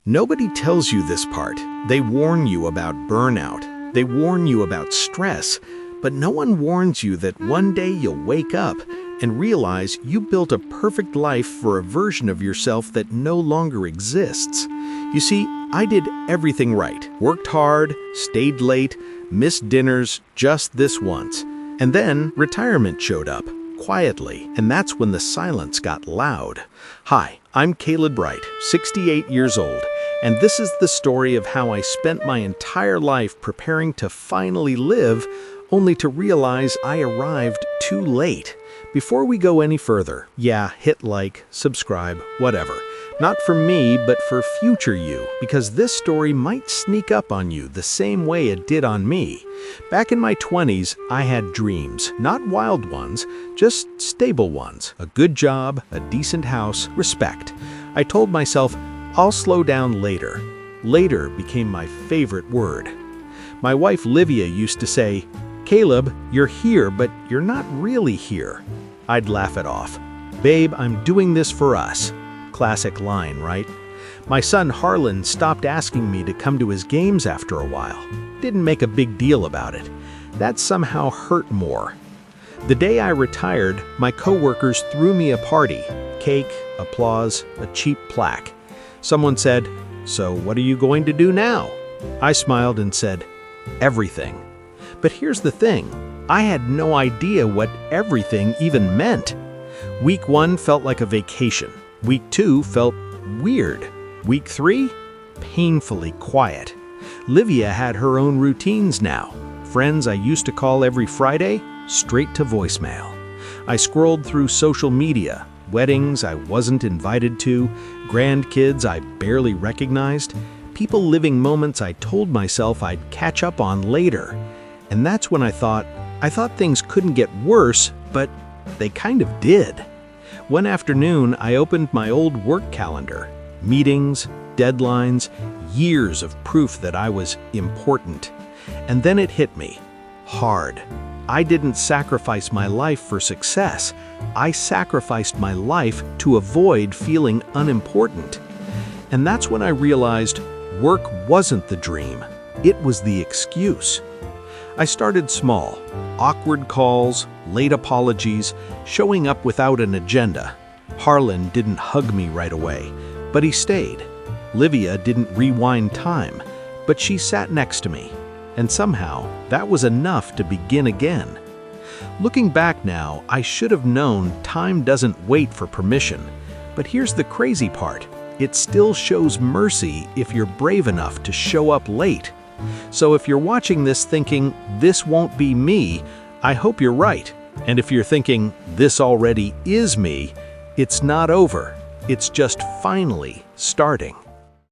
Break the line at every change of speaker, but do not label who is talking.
Nobody tells you this part. They warn you about burnout. They warn you about stress. But no one warns you that one day you'll wake up and realize you built a perfect life for a version of yourself that no longer exists. You see, I did everything right. Worked hard, stayed late, missed dinners just this once. And then retirement showed up, quietly, and that's when the silence got loud. Hi, I'm Caleb Bright, 68 years old, and this is the story of how I spent my entire life preparing to finally live, only to realize I arrived too late. Before we go any further, hit like, subscribe, whatever. Not for me, but for future you, because this story might sneak up on you the same way it did on me. Back in my 20s, I had dreams, not wild ones, just stable ones. A good job, a decent house, respect. I told myself, I'll slow down later. Later became my favorite word. My wife Livia used to say, "Caleb, you're here, but you're not really here." I'd laugh it off. "Babe, I'm doing this for us." Classic line, right? My son Harlan stopped asking me to come to his games after a while. Didn't make a big deal about it. That somehow hurt more. The day I retired, my coworkers threw me a party. Cake, applause, a cheap plaque. Someone said, "So what are you going to do now?" I smiled and said, "Everything." But here's the thing. I had no idea what everything even meant. Week 1 felt like a vacation. Week 2 felt weird. Week 3, painfully quiet. Livia had her own routines now. Friends I used to call every Friday, straight to voicemail. I scrolled through social media, weddings I wasn't invited to, grandkids I barely recognized, people living moments I told myself I'd catch up on later. And that's when I thought things couldn't get worse, but they kind of did. One afternoon, I opened my old work calendar. Meetings, deadlines, years of proof that I was important. And then it hit me. Hard. I didn't sacrifice my life for success. I sacrificed my life to avoid feeling unimportant. And that's when I realized work wasn't the dream. It was the excuse. I started small. Awkward calls, late apologies, showing up without an agenda. Harlan didn't hug me right away, but he stayed. Livia didn't rewind time, but she sat next to me. And somehow, that was enough to begin again. Looking back now, I should have known time doesn't wait for permission. But here's the crazy part. It still shows mercy if you're brave enough to show up late. So if you're watching this thinking, this won't be me, I hope you're right. And if you're thinking, this already is me, it's not over. It's just finally starting.